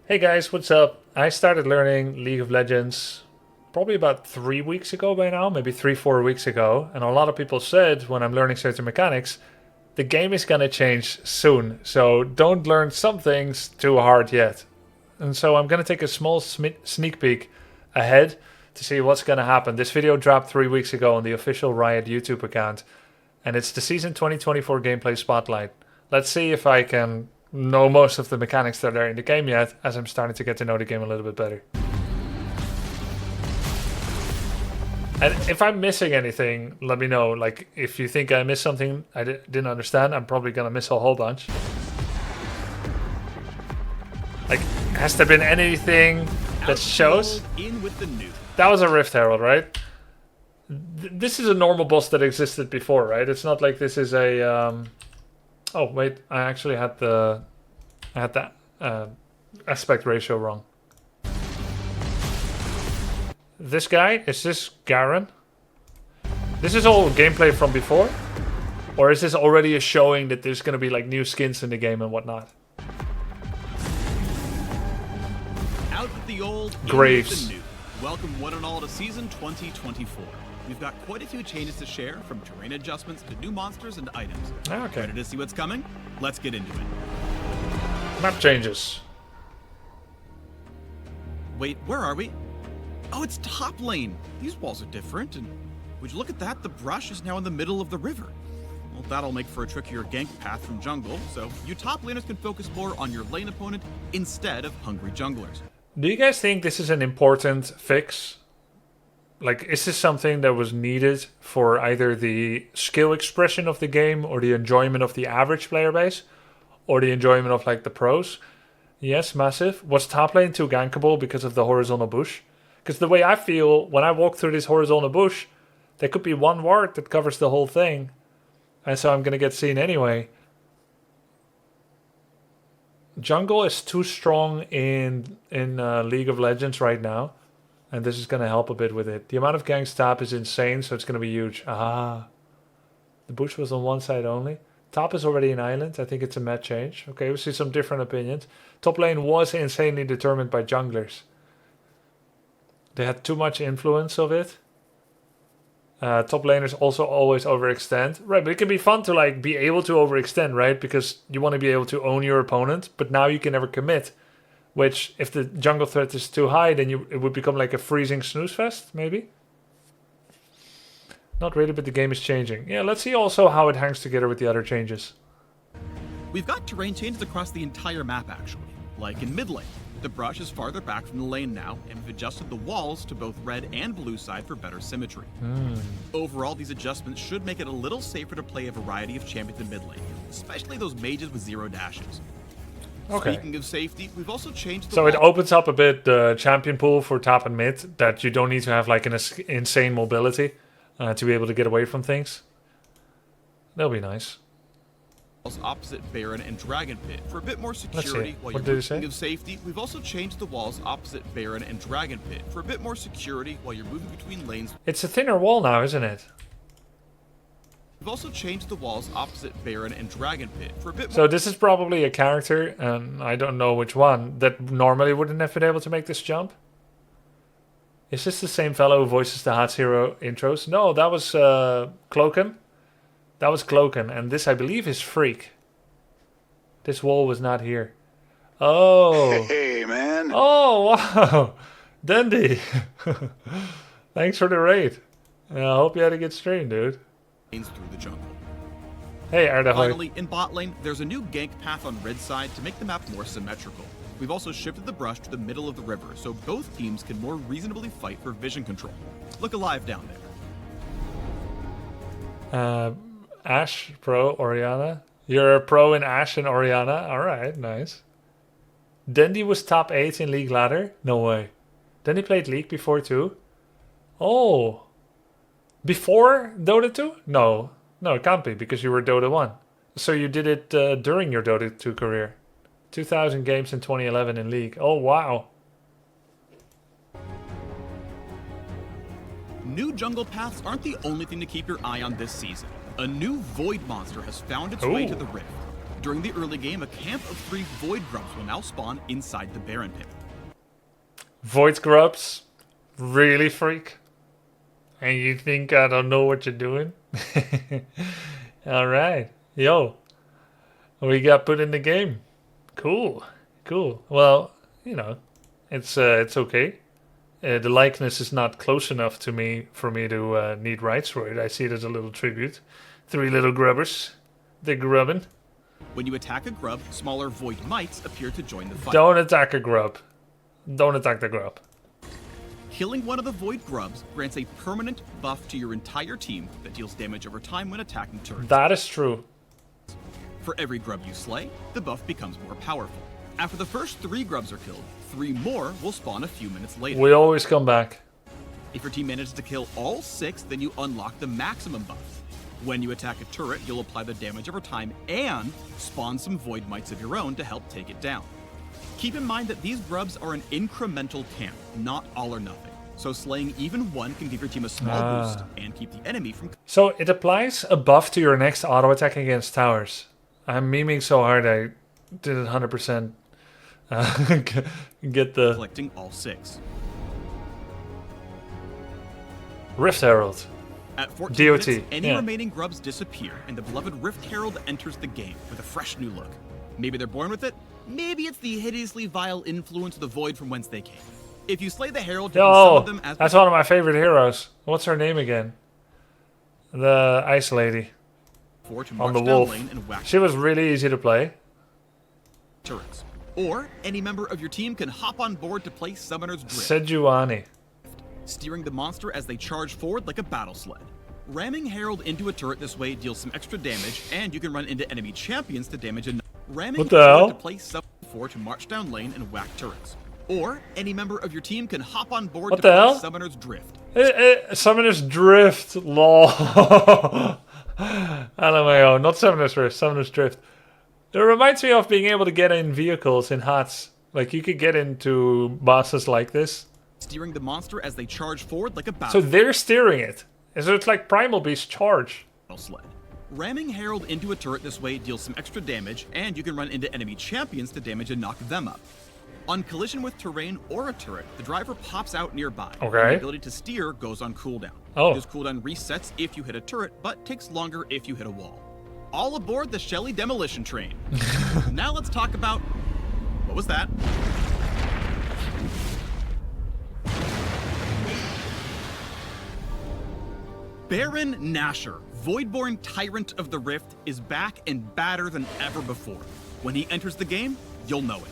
Hey guys, what's up? I started learning League of Legends probably about 3 weeks ago by now, maybe 3, 4 weeks ago. And a lot of people said when I'm learning certain mechanics, the game is gonna change soon. So don't learn some things too hard yet. And so I'm gonna take a small sneak peek ahead to see what's gonna happen. This video dropped 3 weeks ago on the official Riot YouTube account, and it's the Season 2024 gameplay spotlight. Let's see if I can know most of the mechanics that are in the game yet, as I'm starting to get to know the game a little bit better. And if I'm missing anything, let me know. Like, if you think I missed something I didn't understand, I'm probably gonna miss a whole bunch. Like, has there been anything that shows? In with the new. That was a Rift Herald, right? This is a normal boss that existed before, right? It's not like this is a... Oh, wait, I actually had that aspect ratio wrong. This guy, is this Garen? This is all gameplay from before? Or is this already a showing that there's gonna be like new skins in the game and whatnot? Out with the old, Graves. in with the new. Welcome one and all to Season 2024. We've got quite a few changes to share, from terrain adjustments to new monsters and items. Okay. Ready to see what's coming? Let's get into it. Map changes. Wait, where are we? Oh, it's top lane. These walls are different, and would you look at that? The brush is now in the middle of the river. Well, that'll make for a trickier gank path from jungle, so you top laners can focus more on your lane opponent instead of hungry junglers. Do you guys think this is an important fix? Like, is this something that was needed for either the skill expression of the game or the enjoyment of the average player base? Or the enjoyment of, like, the pros? Yes, massive. Was top lane too gankable because of the horizontal bush? Because the way I feel, when I walk through this horizontal bush, there could be one ward that covers the whole thing. And so I'm going to get seen anyway. Jungle is too strong in League of Legends right now. And this is going to help a bit with it. The amount of ganks tap is insane, so it's going to be huge. Ah. The bush was on one side only. Top is already an island. I think it's a mad change. Okay, we see some different opinions. Top lane was insanely determined by junglers. They had too much influence of it. Top laners also always overextend. Right, but it can be fun to like be able to overextend, right? Because you want to be able to own your opponent, but now you can never commit. Which, if the jungle threat is too high, then it would become like a freezing snooze fest, maybe? Not really, but the game is changing. Yeah, let's see also how it hangs together with the other changes. We've got terrain changes across the entire map, actually. Like in mid lane, the brush is farther back from the lane now, and we've adjusted the walls to both red and blue side for better symmetry. Overall, these adjustments should make it a little safer to play a variety of champions in mid lane, especially those mages with 0 dashes. Okay. Speaking of safety, we've also changed the So it wall. opens up a bit the champion pool for top and mid, that you don't need to have like an insane mobility to be able to get away from things. That'll be nice. Opposite Baron and Dragon Pit for a bit more security. While What you're did you say? moving of safety, we've also changed the walls opposite Baron and Dragon Pit for a bit more security while you're moving between lanes. It's a thinner wall now, isn't it? We've also changed the walls opposite Baron and Dragon Pit for a bit more. So this is probably a character, and I don't know which one, that normally wouldn't have been able to make this jump. Is this the same fellow who voices the Hatsuro intros? No, that was Cloaken. That was Cloaken, and this, I believe, is Freak. This wall was not here. Oh. Hey, man. Oh, wow. Dandy. Thanks for the raid. I hope you had a good stream, dude. Through the jungle. Hey, Ardahoy. Finally, in bot lane, there's a new gank path on red side to make the map more symmetrical. We've also shifted the brush to the middle of the river, so both teams can more reasonably fight for vision control. Look alive down there. Ashe, Pro, Oriana. You're a pro in Ashe and Oriana. Alright, nice. Dandy was top 8 in League ladder? No way. Dandy played League before too? Oh. Before Dota 2? No. No, it can't be, because you were Dota 1. So you did it during your Dota 2 career. 2,000 games in 2011 in League. Oh, wow. New jungle paths aren't the only thing to keep your eye on this season. A new void monster has found its way to the rift. During the early game, a camp of 3 void grubs will now spawn inside the Baron pit. Void grubs? Really, freak? And you think I don't know what you're doing? Alright. Yo. We got put in the game. Cool. Cool. Well, you know, it's okay. The likeness is not close enough to me for me to need rights for it. I see it as a little tribute. 3 little grubbers. They're grubbing. When you attack a grub, smaller void mites appear to join the fight. Don't attack a grub. Don't attack the grub. Killing one of the void grubs grants a permanent buff to your entire team that deals damage over time when attacking turrets. That is true. For every grub you slay, the buff becomes more powerful. After the first 3 grubs are killed, 3 more will spawn a few minutes later. We always come back. If your team manages to kill all 6, then you unlock the maximum buff. When you attack a turret, you'll apply the damage over time and spawn some void mites of your own to help take it down. Keep in mind that these grubs are an incremental camp, not all or nothing. So slaying even one can give your team a small boost and keep the enemy from... So it applies a buff to your next auto attack against towers. I'm memeing so hard I didn't 100% get the... collecting all 6. Rift Herald. At 14 DOT, minutes, any yeah. remaining grubs disappear, and the beloved Rift Herald enters the game with a fresh new look. Maybe they're born with it, maybe it's the hideously vile influence of the void from whence they came. If you slay the Herald, you can summon them as... That's one of my favorite heroes. What's her name again? The Ice Lady. On the wolf. She was really easy to play. Turrets. Or, any member of your team can hop on board to play Summoner's Drift, Sejuani. steering the monster as they charge forward like a battle sled. Ramming Herald into a turret this way deals some extra damage, and you can run into enemy champions to damage another. Ramming What the hell? to play Summoner 4 to march down lane and whack turrets. Or, any member of your team can hop on board What to the play hell? Summoner's Drift. Summoner's Drift. Lol. LMAO. Not Summoner's Drift. Summoner's Drift. It reminds me of being able to get in vehicles in HOTS. Like, you could get into bosses like this. Steering the monster as they charge forward like a battle So they're steering it. So it's like Primal Beast charge. sled. Ramming Herald into a turret this way deals some extra damage, and you can run into enemy champions to damage and knock them up. On collision with terrain or a turret, the driver pops out nearby. And Okay. the ability to steer goes on cooldown. Oh. This cooldown resets if you hit a turret, but takes longer if you hit a wall. All aboard the Shelly Demolition Train. Now let's talk about... What was that? Baron Nashor, Voidborn Tyrant of the Rift, is back and badder than ever before. When he enters the game, you'll know it.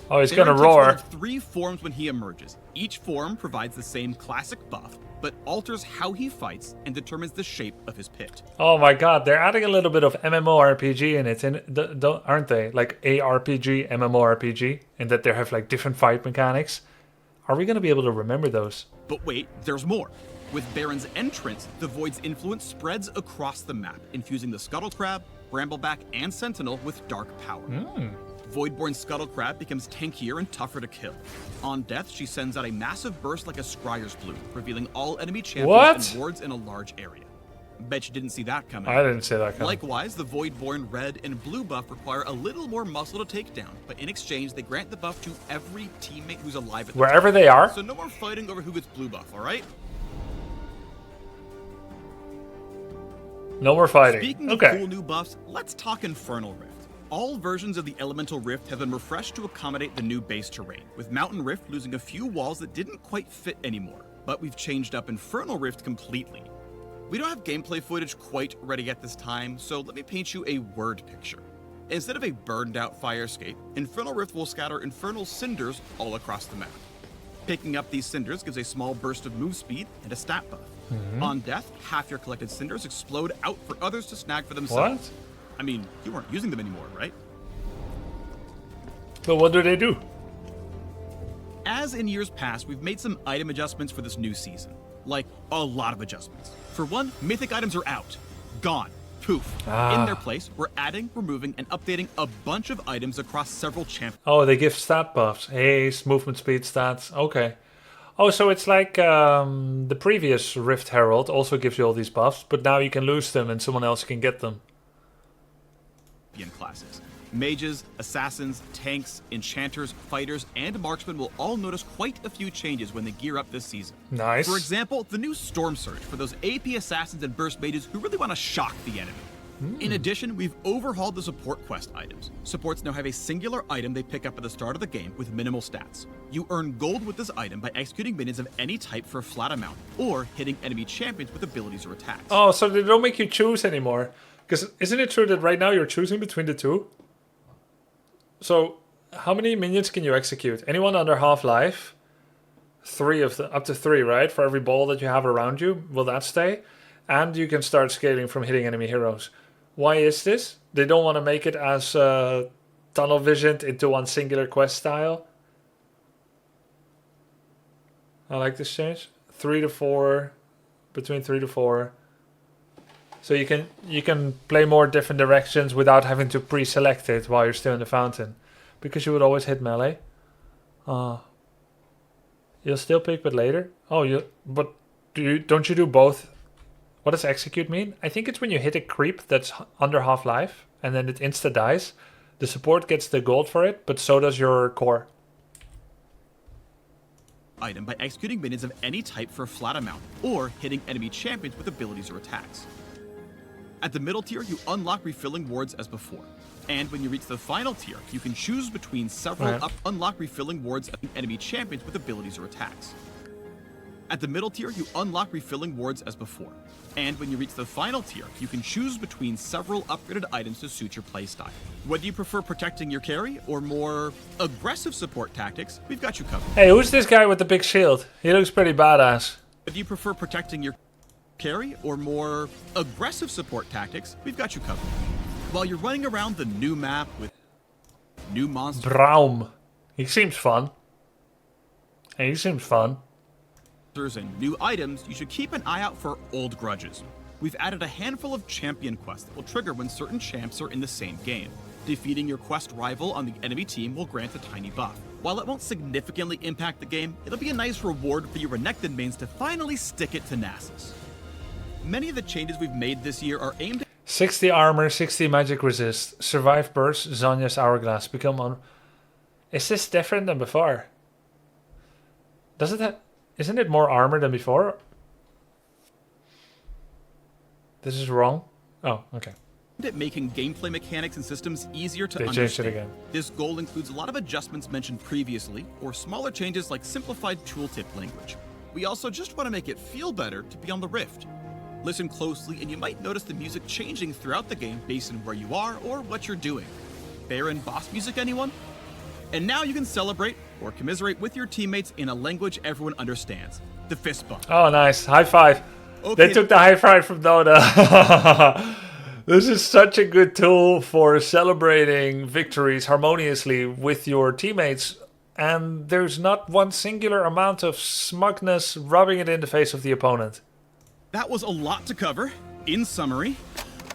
Oh, he's Baron gonna takes one roar. of 3 forms when he emerges. Each form provides the same classic buff, but alters how he fights and determines the shape of his pit. Oh my god, they're adding a little bit of MMORPG in it, aren't they? Like ARPG, MMORPG, and that they have like different fight mechanics. Are we gonna be able to remember those? But wait, there's more. With Baron's entrance, the Void's influence spreads across the map, infusing the Scuttle Crab, Brambleback, and Sentinel with dark power. Voidborn Scuttle Crab becomes tankier and tougher to kill. On death, she sends out a massive burst like a Scryer's Bloom, revealing all enemy champions and wards in a large area. Bet you didn't see that coming. I didn't see that coming. Likewise, the Voidborn Red and Blue buff require a little more muscle to take down, but in exchange, they grant the buff to every teammate who's alive at the Wherever time. they are? So no more fighting over who gets blue buff, alright? No more fighting. Speaking Okay. of cool new buffs, let's talk Infernal Rift. All versions of the Elemental Rift have been refreshed to accommodate the new base terrain, with Mountain Rift losing a few walls that didn't quite fit anymore. But we've changed up Infernal Rift completely. We don't have gameplay footage quite ready at this time, so let me paint you a word picture. Instead of a burned out fire escape, Infernal Rift will scatter infernal cinders all across the map. Picking up these cinders gives a small burst of move speed and a stat buff. On death, half your collected cinders explode out for others to snag for themselves. What? I mean, you weren't using them anymore, right? But what do they do? As in years past, we've made some item adjustments for this new season. Like, a lot of adjustments. For one, mythic items are out. Gone. Poof. In their place, we're adding, removing, and updating a bunch of items across several champions. Oh, they give stat buffs. Haste, movement speed stats. Okay. Oh, so it's like the previous Rift Herald also gives you all these buffs, but now you can lose them and someone else can get them. Classes. Mages, assassins, tanks, enchanters, fighters, and marksmen will all notice quite a few changes when they gear up this season. Nice. For example, the new Storm Surge for those AP assassins and burst mages who really want to shock the enemy. In addition, we've overhauled the support quest items. Supports now have a singular item they pick up at the start of the game with minimal stats. You earn gold with this item by executing minions of any type for a flat amount, or hitting enemy champions with abilities or attacks. Oh, so they don't make you choose anymore. Because isn't it true that right now you're choosing between the two? So, how many minions can you execute? Anyone under half-life? 3 of the, up to 3, right? For every ball that you have around you, will that stay? And you can start scaling from hitting enemy heroes. Why is this? They don't want to make it as tunnel visioned into one singular quest style. I like this change. 3 to 4, between 3 to 4. So you can play more different directions without having to pre-select it while you're still in the fountain, because you would always hit melee. You'll still pick, but later. Oh, but don't you do both? What does execute mean? I think it's when you hit a creep that's under half-life and then it insta dies. The support gets the gold for it, but so does your core. Item by executing minions of any type for a flat amount, or hitting enemy champions with abilities or attacks. At the middle tier, you unlock refilling wards as before. And when you reach the final tier, you can choose between several unlock refilling wards of enemy champions with abilities or attacks. At the middle tier, you unlock refilling wards as before. And when you reach the final tier, you can choose between several upgraded items to suit your playstyle. Whether you prefer protecting your carry or more aggressive support tactics, we've got you covered. Hey, who's this guy with the big shield? He looks pretty badass. Whether you prefer protecting your carry or more aggressive support tactics, we've got you covered. While you're running around the new map with new monsters. Braum. He seems fun. Hey, he seems fun. And new items, you should keep an eye out for old grudges. We've added a handful of champion quests that will trigger when certain champs are in the same game. Defeating your quest rival on the enemy team will grant a tiny buff. While it won't significantly impact the game, it'll be a nice reward for your Renekton mains to finally stick it to Nasus. Many of the changes we've made this year are aimed at 60 armor, 60 magic resist, survive burst, Zonya's hourglass, become on. Is this different than before? Does it have... Isn't it more armor than before? This is wrong. Oh, okay. at making gameplay mechanics and systems easier to understand. Changed it again. This goal includes a lot of adjustments mentioned previously, or smaller changes like simplified tooltip language. We also just want to make it feel better to be on the Rift. Listen closely and you might notice the music changing throughout the game based on where you are or what you're doing. Baron boss music, anyone? And now you can celebrate or commiserate with your teammates in a language everyone understands. The fist bump. Oh, nice. High five. Okay. They took the high five from Dota. This is such a good tool for celebrating victories harmoniously with your teammates. And there's not one singular amount of smugness rubbing it in the face of the opponent. That was a lot to cover. In summary,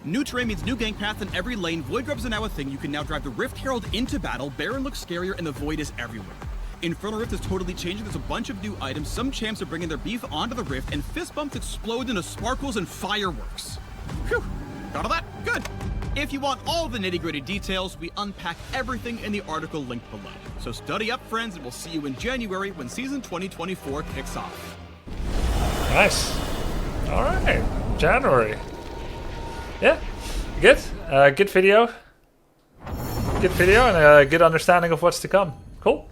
new terrain means new gank paths in every lane. Void grubs are now a thing. You can now drive the Rift Herald into battle. Baron looks scarier and the Void is everywhere. Infernal Rift is totally changing. There's a bunch of new items. Some champs are bringing their beef onto the Rift, and fist bumps explode into sparkles and fireworks. Phew, got all that? Good. If you want all the nitty-gritty details, we unpack everything in the article linked below. So study up, friends, and we'll see you in January when Season 2024 kicks off. Nice. All right, January. Yeah, good. Good video. Good video and a good understanding of what's to come. Cool.